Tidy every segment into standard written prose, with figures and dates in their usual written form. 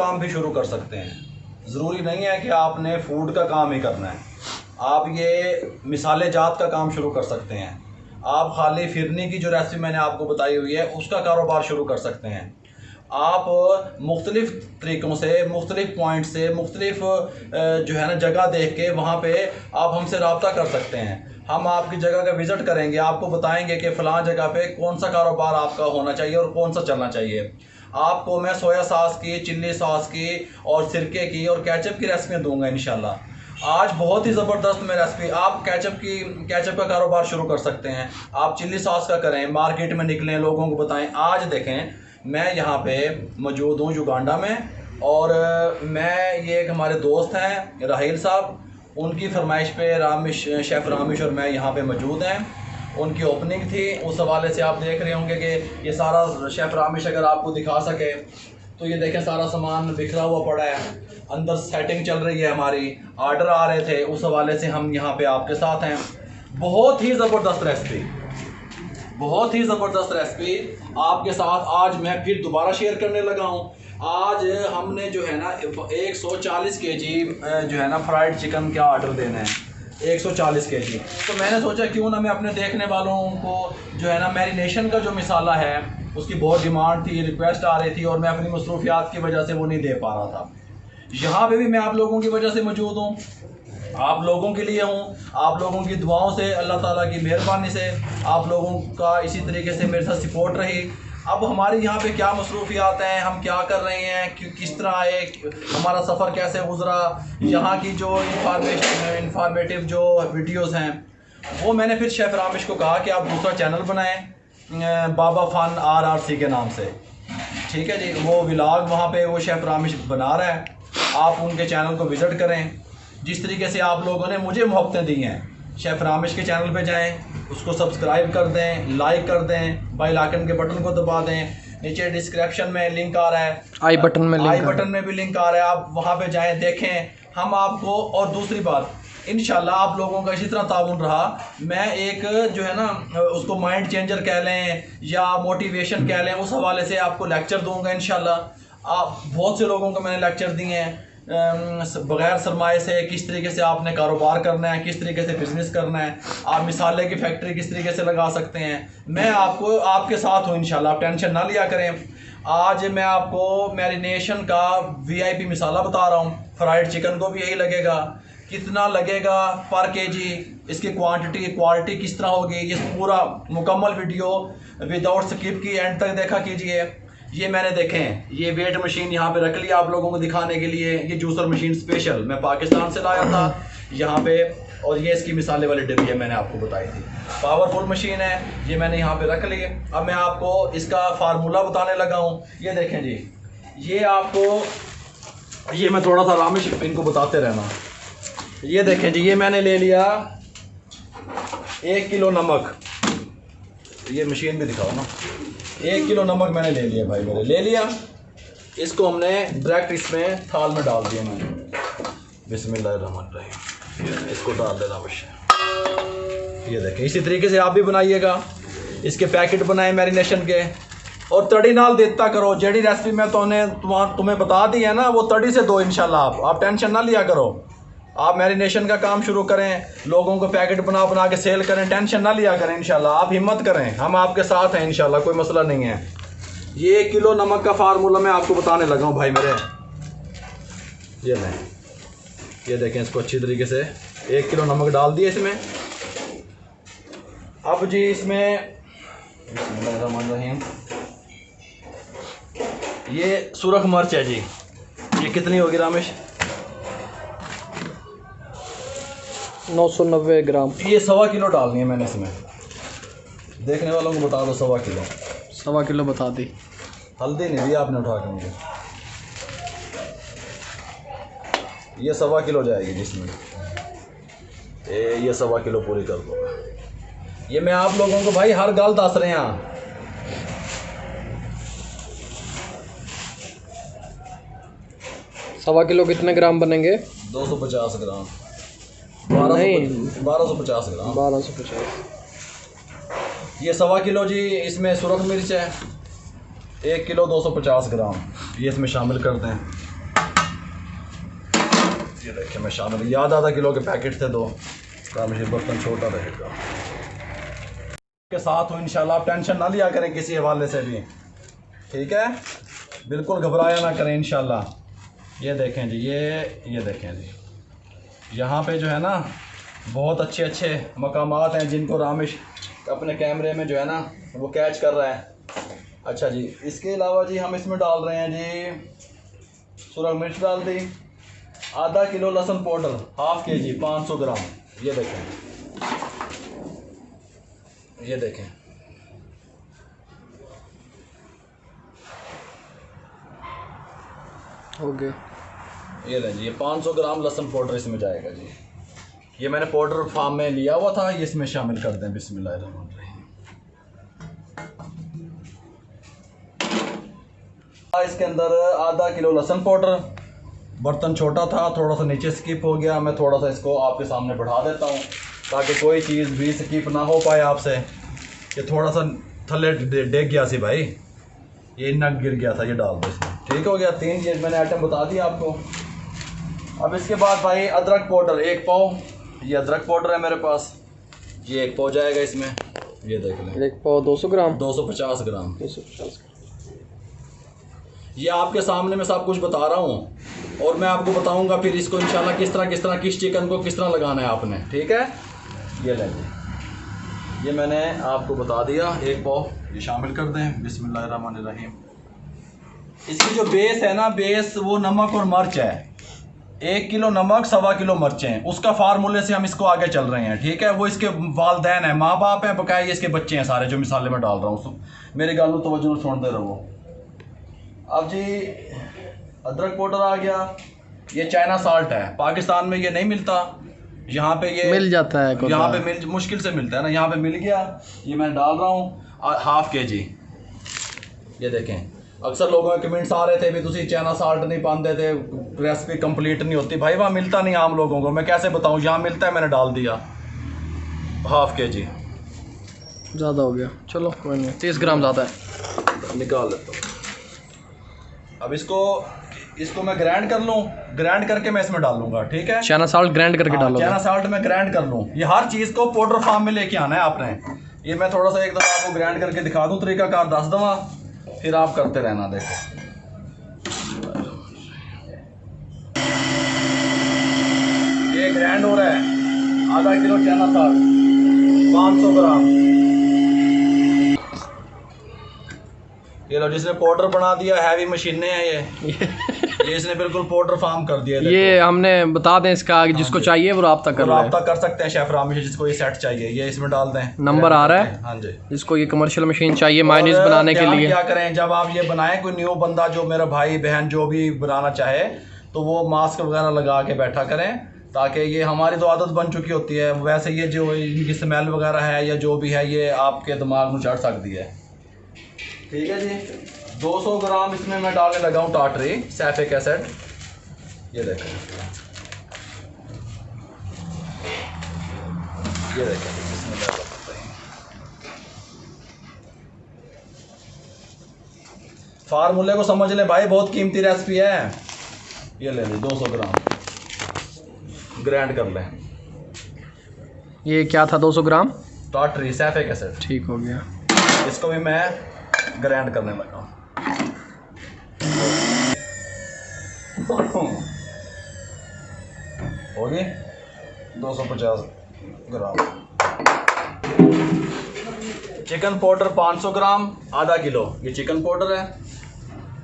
काम भी शुरू कर सकते हैं। ज़रूरी नहीं है कि आपने फूड का काम ही करना है, आप ये मिसाले जात का काम शुरू कर सकते हैं। आप खाली फिरनी की जो रेसिपी मैंने आपको बताई हुई है उसका कारोबार शुरू कर सकते हैं। आप मुख्तलिफ़ तरीक़ों से, मुख्तलिफ़ पॉइंट से, मुख्तलिफ़ जो है ना जगह देख के वहाँ पे आप हमसे रब्ता कर सकते हैं। हम आपकी जगह का विज़िट करेंगे, आपको बताएंगे कि फ़लाँ जगह पे कौन सा कारोबार आपका होना चाहिए और कौन सा चलना चाहिए। आपको मैं सोया सॉस की, चिल्ली सॉस की और सिरके की और केचप की रेसिपियाँ दूंगा इंशाल्लाह। आज बहुत ही ज़बरदस्त मैं रेसिपी, आप केचप का कारोबार शुरू कर सकते हैं, आप चिल्ली सॉस का करें, मार्केट में निकलें, लोगों को बताएं। आज देखें मैं यहाँ पे मौजूद हूँ युगांडा में, और मैं ये एक हमारे दोस्त हैं राहिल साहब, उनकी फरमाइश पे शेफ़ रामिश और मैं यहाँ पे मौजूद हैं। उनकी ओपनिंग थी, उस हवाले से आप देख रहे होंगे कि ये सारा शेफ़ रामिश अगर आपको दिखा सके तो ये देखें सारा सामान बिखरा हुआ पड़ा है, अंदर सेटिंग चल रही है, हमारी आर्डर आ रहे थे, उस हवाले से हम यहाँ पे आपके साथ हैं। बहुत ही ज़बरदस्त रेसिपी, बहुत ही ज़बरदस्त रेसिपी आपके साथ आज मैं फिर दोबारा शेयर करने लगा हूँ। आज हमने जो है ना 140 केजी जो है ना फ्राइड चिकन का ऑर्डर देना है, 140 केजी। तो मैंने सोचा क्यों ना मैं अपने देखने वालों को जो है ना मैरिनेशन का जो मिसाला है उसकी बहुत डिमांड थी, रिक्वेस्ट आ रही थी, और मैं अपनी मसरूफियात की वजह से वो नहीं दे पा रहा था। यहाँ पे भी मैं आप लोगों की वजह से मौजूद हूँ, आप लोगों के लिए हूँ, आप लोगों की दुआओं से, अल्लाह ताला की मेहरबानी से, आप लोगों का इसी तरीके से मेरे साथ सपोर्ट रही। अब हमारे यहाँ पे क्या मसरूफियात हैं, हम क्या कर रहे हैं, किस तरह आए, हमारा सफ़र कैसे गुज़रा, यहाँ की जो इंफॉर्मेटिव जो वीडियोज़ हैं वो मैंने फिर शेफ़ रामिश को कहा कि आप दूसरा चैनल बनाएं बाबा फ़न RRC के नाम से, ठीक है जी। वो व्लॉग वहाँ पे वो शेफ़ रामिश बना रहा है, आप उनके चैनल को विज़िट करें। जिस तरीके से आप लोगों ने मुझे मोहब्बतें दी हैं, शेफ़ रामिश के चैनल पे जाएं, उसको सब्सक्राइब कर दें, लाइक कर दें, बेल आइकन के बटन को दबा दें, नीचे डिस्क्रिप्शन में लिंक आ रहा है, आई बटन में भी लिंक आ रहा है, आप वहाँ पे जाएं, देखें हम आपको। और दूसरी बात, इंशाल्लाह आप लोगों का इसी तरह ताउन रहा, मैं एक जो है ना उसको माइंड चेंजर कह लें या मोटिवेशन कह लें, उस हवाले से आपको लेक्चर दूंगा इंशाल्लाह। आप बहुत से लोगों को मैंने लेक्चर दिए हैं बग़ैर सरमाए से किस तरीके से आपने कारोबार करना है, किस तरीके से बिज़नेस करना है, आप मिसाले की फैक्ट्री किस तरीके से लगा सकते हैं। मैं आपको आपके साथ हूँ इंशाल्लाह, आप टेंशन ना लिया करें। आज मैं आपको मैरिनेशन का VIP मिसाला बता रहा हूँ। फ्राइड चिकन को भी यही लगेगा, कितना लगेगा पर केजी, इसकी क्वालिटी किस तरह होगी, ये पूरा मुकम्मल वीडियो विदाउट स्किप की एंड तक देखा कीजिए। ये मैंने देखें, ये वेट मशीन यहाँ पे रख लिया आप लोगों को दिखाने के लिए, ये जूसर मशीन स्पेशल मैं पाकिस्तान से लाया था यहाँ पे, और ये इसकी मिसाले वाली डिब्बी है मैंने आपको बताई थी, पावरफुल मशीन है, ये मैंने यहाँ पे रख ली। अब मैं आपको इसका फार्मूला बताने लगा हूँ। ये देखें जी, ये आपको, ये मैं थोड़ा सा रामिश इनको बताते रहना। ये देखें जी, ये मैंने ले लिया 1 किलो नमक, ये मशीन भी दिखाओ ना, 1 किलो नमक मैंने ले लिया भाई, मेरे ले लिया। इसको हमने डायरेक्ट इसमें थाल में डाल दिया मैंने, बिस्मिल्लाहिर्रहमानिर्रहीम, इसको डाल देना बस। ये देखें, इसी तरीके से आप भी बनाइएगा, इसके पैकेट बनाए मैरिनेशन के, और तड़ी नाल देता करो। जेडी रेसिपी मैं तुम्हें बता दी है ना, वो तड़ी से दो इंशाल्लाह। आप टेंशन ना लिया करो, आप मैरिनेशन का काम शुरू करें, लोगों को पैकेट बना के सेल करें, टेंशन ना लिया करें इंशाल्लाह। आप हिम्मत करें, हम आपके साथ हैं इंशाल्लाह, कोई मसला नहीं है। ये 1 किलो नमक का फार्मूला मैं आपको बताने लगा हूँ भाई मेरे। ये लें, ये देखें, इसको अच्छी तरीके से 1 किलो नमक डाल दिए इसमें। अब जी इसमें ये सुरख मिर्च है जी, ये कितनी होगी रामेश? 990 ग्राम। ये 1.25 किलो डालनी है मैंने इसमें, देखने वालों को बता दो 1.25 किलो। 1.25 किलो बता दी। हल्दी नहीं दी आपने उठा के मुझे, ये 1.25 किलो जाएगी जिसमें, ये 1.25 किलो पूरी कर दो। ये मैं आप लोगों को भाई हर गल दस रहे हैं। सवा किलो कितने ग्राम बनेंगे? 250 ग्राम, 1250 ग्राम, 1250। ये 1.25 किलो जी। इसमें सुरख मिर्च है 1 किलो 250 ग्राम, ये इसमें शामिल कर दें। ये देखिए मैं शामिल, याद आधा किलो के पैकेट थे 2, रामेश बर्तन छोटा रहेगा के साथ हो इंशाल्लाह। आप टेंशन ना लिया करें किसी हवाले से भी, ठीक है, बिल्कुल घबराया ना करें इंशाल्लाह। ये देखें जी, ये देखें जी, यहाँ पे जो है ना बहुत अच्छे अच्छे मकामात हैं जिनको रामेश अपने कैमरे में जो है ना वो कैच कर रहा है। अच्छा जी, इसके अलावा जी हम इसमें डाल रहे हैं जी, सुरख मिर्च डाल दी, आधा किलो लहसुन पाउडर, हाफ के जी 500 ग्राम। ये देखें, ये देखें, हो गया। ये लें जी, ये 500 ग्राम लहसुन पाउडर इसमें जाएगा जी। ये मैंने पाउडर फार्म में लिया हुआ था, ये इसमें शामिल कर दें। बिस्मिल्लाहिर्रहमानिर्रहीम। इसके अंदर आधा किलो लहसुन पाउडर, बर्तन छोटा था थोड़ा सा नीचे स्किप हो गया, मैं थोड़ा सा इसको आपके सामने बढ़ा देता हूँ ताकि कोई चीज़ भी स्किप ना हो पाए आपसे। ये थोड़ा सा थल्ले डेग गया सी भाई, ये नग गिर गया था, ये डाल दो इसमें, ठीक हो गया। 3 चीज़ मैंने आइटम बता दिया आपको। अब इसके बाद भाई अदरक पाउडर 1 पाव, ये अदरक पाउडर है मेरे पास, ये 1 पाव जाएगा इसमें। ये देख लें, 1 पाव 200 ग्राम, 250 ग्राम। 250 ये आपके सामने मैं सब कुछ बता रहा हूँ और मैं आपको बताऊँगा फिर इसको इंशाल्लाह किस चिकन को किस तरह लगाना है आपने, ठीक है। ये लेंगे, ये मैंने आपको बता दिया। 1 पाव ये शामिल कर दें। बिस्मिल्लाहिर्रहमानिर्रहीम। इसकी जो बेस है ना, बेस वो नमक और मिर्च है। 1 किलो नमक, 1.25 किलो मिर्चें, उसका फार्मूले से हम इसको आगे चल रहे हैं, ठीक है। वो इसके वालदैन है, माँ बाप हैं, बकाया ये इसके बच्चे हैं सारे जो मिसाले में डाल रहा हूँ। मेरे गालों तवज्जो सुनते रहो। अब जी अदरक पाउडर आ गया, ये चाइना साल्ट है, पाकिस्तान में ये नहीं मिलता, यहाँ पे ये मिल जाता है, यहाँ पे मुश्किल से मिलता है ना, यहाँ पे मिल गया। ये मैं डाल रहा हूँ हाफ के जी। ये देखें, अक्सर लोगों के कमेंट्स आ रहे थे भी तुसी चाइना साल्ट नहीं पाते थे, रेसिपी कंप्लीट नहीं होती। भाई वहाँ मिलता नहीं आम लोगों को, मैं कैसे बताऊँ, यहाँ मिलता है, मैंने डाल दिया हाफ के जी। ज़्यादा हो गया, चलो कोई नहीं, 30 ग्राम ज़्यादा है, निकाल लेता हूँ। अब इसको मैं ग्राइंड कर लूँ, ग्राइंड करके मैं इसमें डाल लूँगा, ठीक है। चाइना साल्ट ग्राइंड करके डालो, चाइना साल्ट में ग्राइंड कर लूँ। ये हर चीज़ को पाउडर फॉर्म में लेके आना है आपने। ये मैं थोड़ा सा एक दफ़ा आपको ग्राइंड करके दिखा दूँ, तरीकाकार 10 दफ़ा, फिर आप करते रहना। देखो ये ग्राइंड हो रहा है, आधा किलो चाइना साल्ट, 500 ग्राम। ये लो, जिसने पाउडर बना दिया, हैवी मशीनें हैं ये इसने बिल्कुल पाउडर फार्म कर दिया। ये हमने बता दें इसका, जिसको चाहिए वो राब्ता कर सकते हैं शेफ रामेश, जिसको ये सेट चाहिए ये इसमें डाल दें। नंबर आ रहा है, हाँ जी। जिसको ये कमर्शियल मशीन चाहिए मायोनीज बनाने के लिए। क्या करें, जब आप ये बनाएं, कोई न्यू बंदा जो मेरा भाई बहन जो भी बनाना चाहे तो वो मास्क वगैरह लगा के बैठा करें, ताकि ये हमारी तो आदत बन चुकी होती है। वैसे ये जो इनकी स्मेल वगैरह है या जो भी है, ये आपके दिमाग में चढ़ सकती है, ठीक है जी। 200 ग्राम इसमें मैं डालने लगा हूँ टाटरी सैफिक एसिड। ये देखें, ये देखें, फार्मूले को समझ लें भाई, बहुत कीमती रेसिपी है। ये ले लें 200 ग्राम, ग्राइंड कर लें। ये क्या था 200 ग्राम? टाटरी सैफिक एसिड, ठीक हो गया। इसको भी मैं ग्राइंड करने लगा हूँ। हो गई 250 ग्राम। चिकन पाउडर 500 ग्राम, आधा किलो ये चिकन पाउडर है।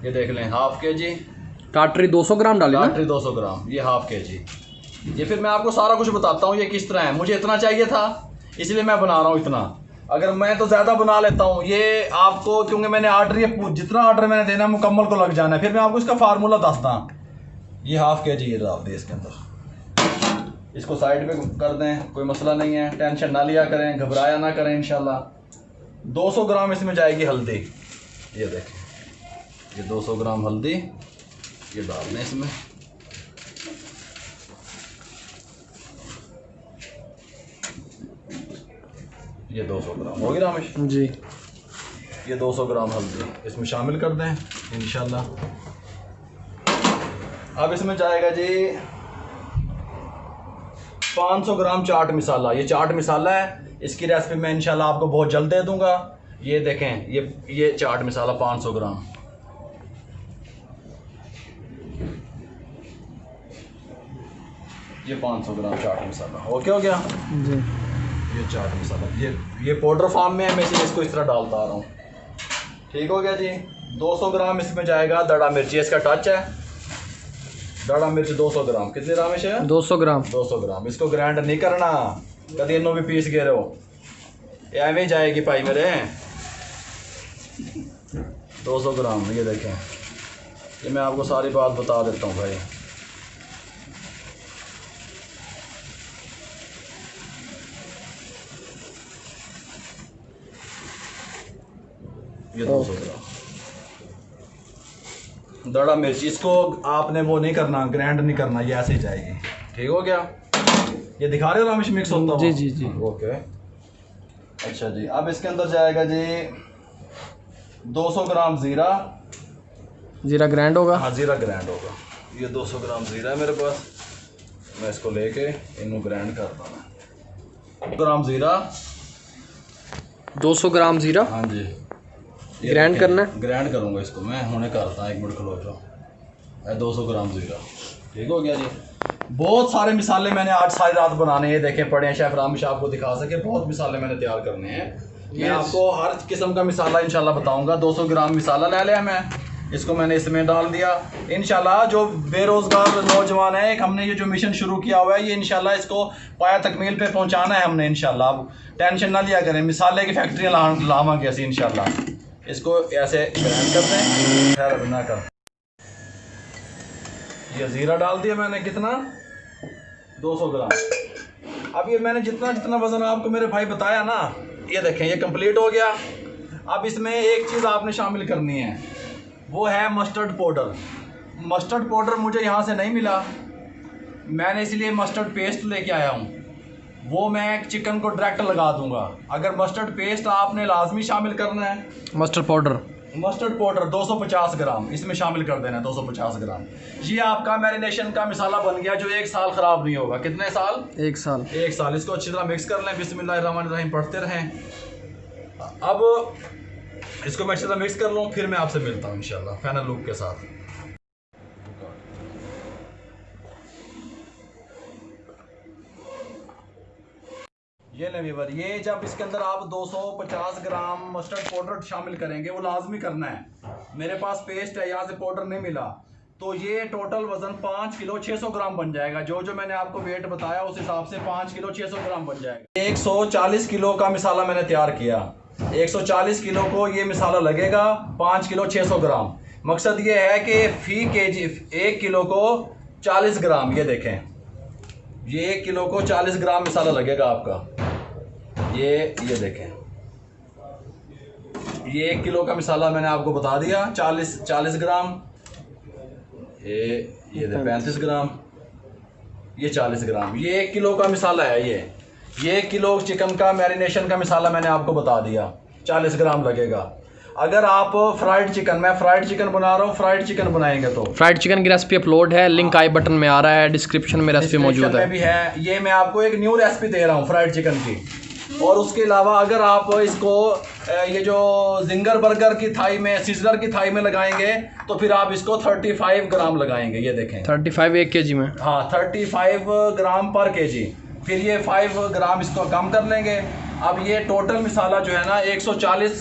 ये देख लें, हाफ के जी। टाटरी 200 ग्राम डाली ना? टाटरी 200 ग्राम, ये हाफ के जी। ये फिर मैं आपको सारा कुछ बताता हूँ ये किस तरह है। मुझे इतना चाहिए था इसलिए मैं बना रहा हूँ इतना, अगर मैं तो ज़्यादा बना लेता हूँ। ये आपको, क्योंकि मैंने ऑर्डर, ये जितना ऑर्डर मैंने देना मुकम्मल को लग जाना है। फिर मैं आपको इसका फार्मूला दसदा। ये हाफ के जी ये डाल दिए इसके अंदर, इसको साइड में कर दें, कोई मसला नहीं है, टेंशन ना लिया करें, घबराया ना करें इंशाल्लाह। 200 ग्राम इसमें जाएगी हल्दी। ये देखें, ये 200 ग्राम हल्दी ये डाल दें इसमें। ये 200 ग्राम होगी रामेश जी। ये 200 ग्राम हल्दी इसमें शामिल कर दें इंशाल्लाह। अब इसमें जाएगा जी 500 ग्राम चाट मसाला। ये चाट मसाला है, इसकी रेसिपी मैं इंशाल्लाह आपको बहुत जल्द दे दूंगा। ये देखें, ये चाट मसाला 500 ग्राम। ये 500 ग्राम चाट मसाला ओके हो गया जी। ये चाट मसाला, ये पाउडर फॉर्म में है, मैं इसको इस तरह डालता आ रहा हूँ। ठीक हो गया जी। 200 ग्राम इसमें जाएगा दड़ा मिर्ची, इसका टच है। दड़ा मिर्च 200 ग्राम। कितने ग्राम है? 200 ग्राम। 200 ग्राम। इसको ग्राइंड नहीं करना, कभी इन्हों भी पीस गए रहो, एवं जाएगी भाई मेरे। 200 ग्राम। ये देखें, ये मैं आपको सारी बात बता देता हूँ भाई। ये 200 ग्राम दड़ा मिर्ची। इसको आपने वो नहीं करना, ग्राइंड नहीं करना, ये ऐसे ही जाएगी। ठीक हो गया। ये दिखा रहे हो रामेश मिक्स होता है? जी जी जी ओके। अच्छा जी, अब इसके अंदर जाएगा जी 200 ग्राम ज़ीरा। जीरा ग्राइंड होगा? हाँ, ज़ीरा ग्राइंड होगा। ये 200 ग्राम ज़ीरा है मेरे पास, मैं इसको लेके इनको ग्राइंड करता हूँ। ग्राम ज़ीरा। 200 ग्राम जीरा। हाँ जी, ग्राइंड करना है? ग्राइंड करूँगा इसको मैं, होने करता है। 1 मिनट खलो जाओ। 200 ग्राम ज़ीरा। ठीक हो गया जी। बहुत सारे मिसाले मैंने आज सारी रात बनाने हैं, देखें पड़े हैं। शेफ रामेश आपको दिखा सके, बहुत मिसाले मैंने तैयार करने हैं। मैं आपको हर किस्म का मिसाला इंशाल्लाह बताऊंगा। 200 ग्राम मिसाला ले लिया मैं, इसको मैंने इसमें डाल दिया। इंशाल्लाह जो बेरोज़गार नौजवान है, एक हमने ये जो मिशन शुरू किया हुआ है, ये इंशाल्लाह इसको पाया तकमील पे पहुंचाना है हमने इंशाल्लाह। अब टेंशन ना लिया करें, मिसाले की फैक्ट्रियाँ लावांगे ऐसी इंशाल्लाह। इसको ऐसे ग्राइंड कर दें, खैर ना कर। ये ज़ीरा डाल दिया मैंने, कितना? 200 ग्राम। अब ये मैंने जितना जितना वज़न आपको मेरे भाई बताया ना, ये देखें ये कंप्लीट हो गया। अब इसमें एक चीज़ आपने शामिल करनी है, वो है मस्टर्ड पाउडर। मस्टर्ड पाउडर मुझे यहाँ से नहीं मिला, मैंने इसलिए मस्टर्ड पेस्ट लेके आया हूँ। वो मैं चिकन को डायरेक्ट लगा दूंगा। अगर मस्टर्ड पेस्ट आपने लाजमी शामिल करना है। मस्टर्ड पाउडर 250 ग्राम इसमें शामिल कर देना है। 250 ग्राम। ये आपका मैरिनेशन का मसाला बन गया, जो 1 साल ख़राब नहीं होगा। कितने साल? 1 साल। 1 साल। इसको अच्छी तरह मिक्स कर लें। बिस्मिल्लाहिर्रहमानिर्रहीम पढ़ते रहें। अब इसको मैं अच्छी तरह मिक्स कर लूँ, फिर मैं आपसे मिलता हूँ इंशाल्लाह फाइनल लुक के साथ। ये लें व्यूअर, ये जब इसके अंदर आप 250 ग्राम मस्टर्ड पाउडर शामिल करेंगे, वो लाजमी करना है। मेरे पास पेस्ट है, यहाँ से पाउडर नहीं मिला, तो ये टोटल वज़न 5 किलो 600 ग्राम बन जाएगा। जो मैंने आपको वेट बताया उस हिसाब से 5 किलो 600 ग्राम बन जाएगा। 140 किलो का मिसाला मैंने तैयार किया। 140 किलो को ये मिसाला लगेगा 5 किलो 600 ग्राम। मकसद ये है कि फ़ी केजी 1 किलो को 40 ग्राम। ये देखें, ये 1 किलो को 40 ग्राम मिसाला लगेगा आपका। ये देखें, ये 1 किलो का मिसाला मैंने आपको बता दिया। 40 ग्राम, ये 35 ग्राम, ये 40 ग्राम। ये 1 किलो का मिसाला है। ये 1 किलो चिकन का मैरिनेशन का मिसाला मैंने आपको बता दिया, 40 ग्राम लगेगा। अगर आप फ्राइड चिकन, मैं फ्राइड चिकन बना रहा हूँ, फ्राइड चिकन बनाएंगे तो फ्राइड चिकन की रेसिपी अपलोड है, लिंक आई बटन में आ रहा है, डिस्क्रिप्शन में रेसिपी मौजूद है। भी है। ये मैं आपको एक न्यू रेसिपी दे रहा हूँ फ्राइड चिकन की। और उसके अलावा अगर आप इसको ये जो जिंगर बर्गर की थाई में, सिजलर की थाई में लगाएंगे, तो फिर आप इसको 35 ग्राम लगाएंगे। ये देखें, 35 1 केजी में। हाँ, 35 ग्राम पर केजी। फिर ये 5 ग्राम इसको कम कर लेंगे। अब ये टोटल मिसाला जो है ना, 140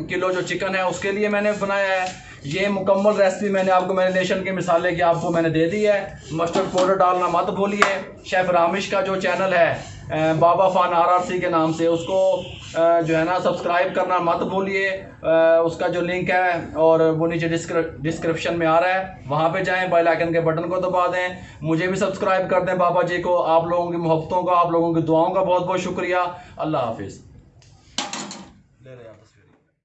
किलो जो चिकन है उसके लिए मैंने बनाया है। ये मुकम्मल रेसिपी मैंने आपको मैरिनेशन के मिसाले की आपको मैंने दे दी है। मस्टर्ड पाउडर डालना मत भूलिए। शेफ़ रामेश का जो चैनल है बाबा फ़ान RRC के नाम से, उसको जो है ना सब्सक्राइब करना मत भूलिए। उसका जो लिंक है और वो नीचे डिस्क्रिप्शन में आ रहा है, वहाँ पे जाएं, बेल आइकन के बटन को दबा दें। मुझे भी सब्सक्राइब कर दें बाबा जी को। आप लोगों की मोहब्बतों का, आप लोगों की दुआओं का बहुत बहुत शुक्रिया। अल्लाह हाफिज़।